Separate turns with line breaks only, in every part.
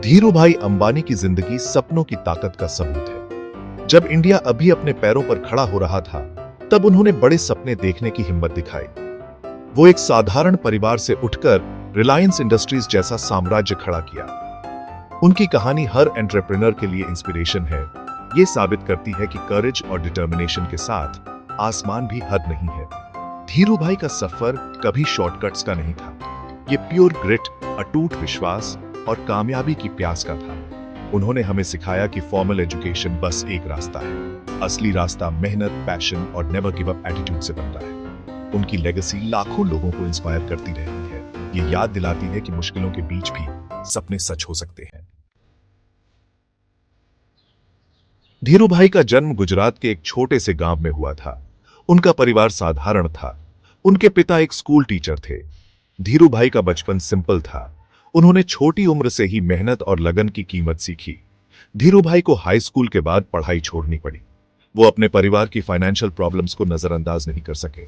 धीरूभाई अंबानी की जिंदगी सपनों की ताकत का सबूत है। जब इंडिया अभी अपने पैरों पर खड़ा हो रहा था, तब उन्होंने बड़े सपने देखने की हिम्मत दिखाई। वो एक साधारण परिवार से उठकर रिलायंस इंडस्ट्रीज जैसा साम्राज्य खड़ा किया। उनकी कहानी हर एंटरप्रेन्योर के लिए इंस्पिरेशन है। ये साबित करती है कि करेज और डिटर्मिनेशन के साथ आसमान भी हद नहीं है। धीरूभाई का सफर कभी शॉर्टकट्स का नहीं था। ये प्योर ग्रिट, अटूट विश्वास और कामयाबी की प्यास का था। उन्होंने हमें सिखाया कि फॉर्मल एजुकेशन बस एक रास्ता है, असली रास्ता मेहनत, पैशन और नेवर गिव अप एटीट्यूड से बनता है। उनकी लेगेसी लाखों लोगों को इंस्पायर करती रहती है। ये याद दिलाती है कि मुश्किलों के बीच भी सपने सच हो सकते हैं। धीरूभाई का जन्म गुजरात के एक छोटे से गांव में हुआ था। उनका परिवार साधारण था। उनके पिता एक स्कूल टीचर थे। धीरूभाई का बचपन सिंपल था। उन्होंने छोटी उम्र से ही मेहनत और लगन की कीमत सीखी। धीरूभाई को हाई स्कूल के बाद पढ़ाई छोड़नी पड़ी। वो अपने परिवार की फाइनेंशियल प्रॉब्लम्स को नजरअंदाज नहीं कर सके।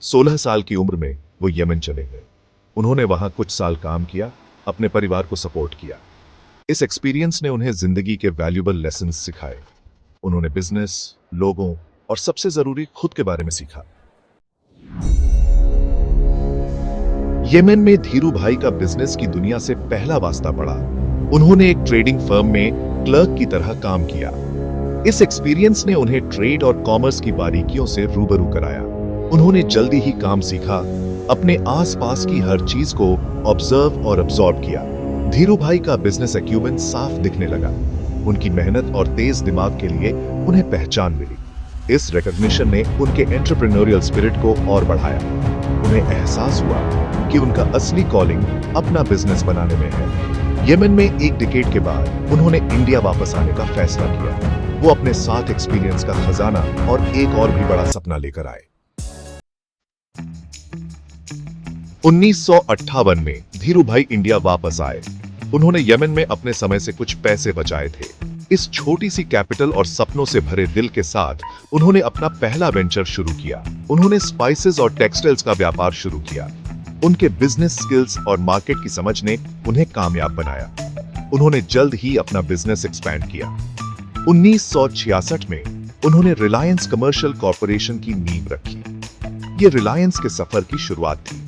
16 साल की उम्र में वो यमन चले गए। उन्होंने वहां कुछ साल काम किया, अपने परिवार को सपोर्ट किया। इस एक्सपीरियंस ने उन्हें जिंदगी के वैल्यूएबल लेसन्स सिखाए। उन्होंने बिजनेस, लोगों और सबसे जरूरी खुद के बारे में सीखा। येमेन में धीरूभाई का बिजनेस की दुनिया से पहला वास्ता पड़ा। उन्होंने एक ट्रेडिंग फर्म में क्लर्क की तरह काम किया। इस एक्सपीरियंस ने उन्हें ट्रेड और कॉमर्स की बारीकियों से रूबरू कराया। उन्होंने जल्दी ही काम सीखा, अपने आसपास की हर चीज को ऑब्जर्व और अब्सॉर्ब किया। धीरूभाई का बिजनेस एक्यूमेंट साफ दिखने लगा। उनकी मेहनत और तेज दिमाग के लिए उन्हें पहचान मिली। इस रिकॉग्निशन ने उनके एंटरप्रेन्योरियल स्पिरिट को और बढ़ाया। उन्हें एहसास हुआ कि उनका असली कॉलिंग अपना बिजनेस बनाने में है। येमेन में एक डिकेड के बाद उन्होंने इंडिया वापस आने का फैसला किया। वो अपने साथ एक्सपीरियंस का खजाना और एक और भी बड़ा सपना लेकर आए। 1958 में धीरूभाई इंडिया वापस आए। उन्होंने येमेन में अपने समय से कुछ पैसे बचाए थे। इस छोटी सी कैपिटल और सपनों से भरे दिल के साथ उन्होंने अपना पहला वेंचर शुरू किया। उन्होंने स्पाइसेस और टेक्सटाइल्स का व्यापार शुरू किया। उनके बिजनेस स्किल्स और मार्केट की समझ ने उन्हें कामयाब बनाया। उन्होंने जल्द ही अपना बिजनेस एक्सपैंड किया। 1966 में उन्होंने रिलायंस कमर्शियल कॉरपोरेशन की नींव रखी। ये रिलायंस के सफर की शुरुआत थी।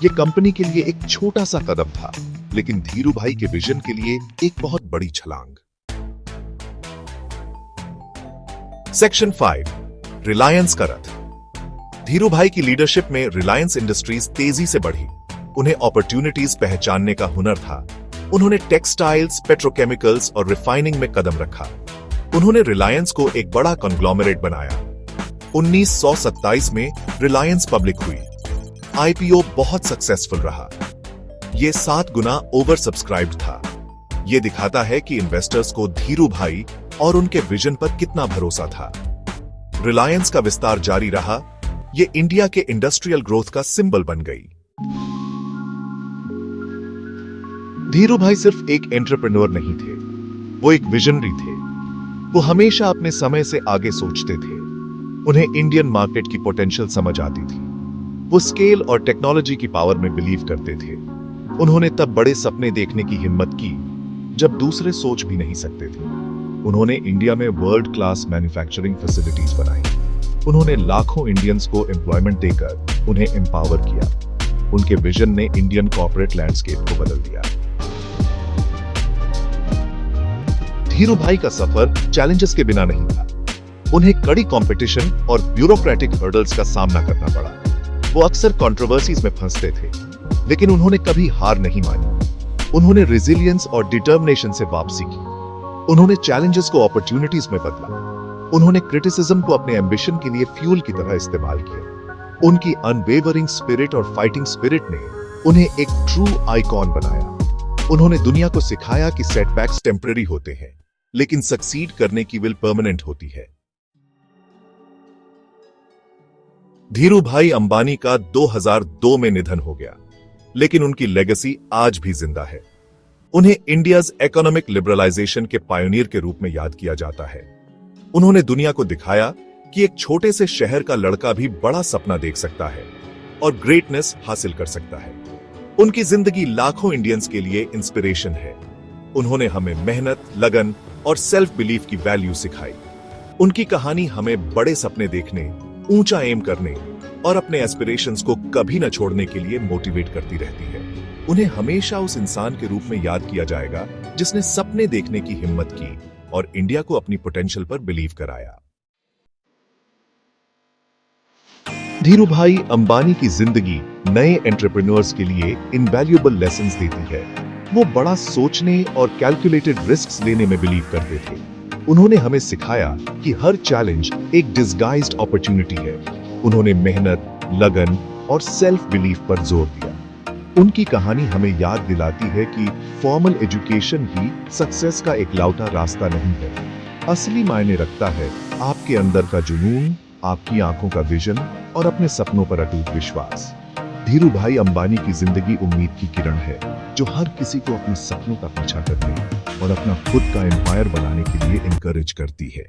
ये कंपनी के लिए एक छोटा सा कदम था, लेकिन धीरूभाई के विजन के लिए एक बहुत बड़ी छलांग। सेक्शन 5, रिलायंस का रथ। धीरूभाई की लीडरशिप में रिलायंस इंडस्ट्रीज तेजी से बढ़ी। उन्हें अपॉर्चुनिटीज पहचानने का हुनर था। उन्होंने टेक्सटाइल्स, पेट्रोकेमिकल्स और रिफाइनिंग में कदम रखा। उन्होंने रिलायंस को एक बड़ा कॉन्ग्लोमरेट बनाया। 1927 में रिलायंस पब्लिक हुई। आईपीओ बहुत सक्सेसफुल रहा। यह 7 गुना ओवर सब्सक्राइब्ड था। यह दिखाता है कि इन्वेस्टर्स को धीरूभाई और उनके विजन पर कितना भरोसा था। रिलायंस का विस्तार जारी रहा। यह इंडिया के इंडस्ट्रियल ग्रोथ का सिंबल बन गई। धीरूभाई सिर्फ एक एंटरप्रेन्योर नहीं थे, वो एक विजनरी थे। वो हमेशा अपने समय से आगे सोचते थे। उन्हें इंडियन मार्केट की पोटेंशियल समझ आती थी। वो स्केल और टेक्नोलॉजी की पावर में बिलीव करते थे। उन्होंने तब बड़े सपने देखने की हिम्मत की जब दूसरे सोच भी नहीं सकते थे। उन्होंने इंडिया में वर्ल्ड क्लास मैन्युफैक्चरिंग फैसिलिटीज बनाई। उन्होंने लाखों इंडियंस को एम्प्लॉयमेंट देकर उन्हें एम्पावर किया। उनके विजन ने इंडियन कॉर्पोरेट लैंडस्केप को बदल दिया। धीरूभाई का सफर चैलेंजेस के बिना नहीं था। उन्हें कड़ी कंपटीशन और ब्यूरोक्रेटिक हर्डल्स का सामना करना पड़ा। वो अक्सर कंट्रोवर्सीज में फंसते थे, लेकिन उन्होंने कभी हार नहीं मानी। उन्होंने रेजिलियंस और डिटर्मिनेशन से वापसी की। उन्होंने चैलेंजेस को अपॉर्चुनिटीज में बदला। उन्होंने क्रिटिसिज्म को अपने एम्बिशन के लिए फ्यूल की तरह इस्तेमाल किया। उनकी अनवेवरिंग स्पिरिट और फाइटिंग स्पिरिट ने उन्हें एक ट्रू आइकॉन बनाया। उन्होंने दुनिया को सिखाया कि सेटबैक्स टेम्पररी होते हैं, लेकिन सक्सीड करने की विल परमानेंट होती है। धीरूभाई अंबानी का 2002 में निधन हो गया, लेकिन उनकी लेगेसी आज भी जिंदा है। उन्हें इंडियाज इकोनॉमिक लिबरलाइजेशन के पायोनियर के रूप में याद किया जाता है। उन्होंने दुनिया को दिखाया कि एक छोटे से शहर का लड़का भी बड़ा सपना देख सकता है और ग्रेटनेस हासिल कर सकता है। उनकी जिंदगी लाखों इंडियंस के लिए इंस्पिरेशन है। उन्होंने हमें मेहनत, लगन और सेल्फ बिलीफ की वैल्यू सिखाई। उनकी कहानी हमें बड़े सपने देखने, ऊंचा एम करने और अपने एस्पिरेशंस को कभी न छोड़ने के लिए मोटिवेट करती रहती है। उन्हें हमेशा उस इंसान के रूप में याद किया जाएगा जिसने सपने देखने की हिम्मत की और इंडिया को अपनी पोटेंशियल पर बिलीव कराया। धीरूभाई अंबानी की जिंदगी नए एंटरप्रेन्योर्स के लिए इनवैल्यूएबल लेसन्स देती है। वो बड़ा सोचने और कैलकुलेटेड रिस्क्स लेने में बिलीव करते थे। उन्होंने हमें सिखाया कि हर चैलेंज एक डिस्गाइज्ड अपॉर्चुनिटी है। उन्होंने मेहनत, लगन और सेल्फ बिलीफ पर जोर दिया। उनकी कहानी हमें याद दिलाती है कि फॉर्मल एजुकेशन ही सक्सेस का इकलौता रास्ता नहीं है। असली मायने रखता है आपके अंदर का जुनून, आपकी आंखों का विजन और अपने सपनों पर अटूट विश्वास। धीरूभाई अंबानी की जिंदगी उम्मीद की किरण है, जो हर किसी को अपने सपनों का पीछा करने और अपना खुद का एम्पायर बनाने के लिए इनकरेज करती है।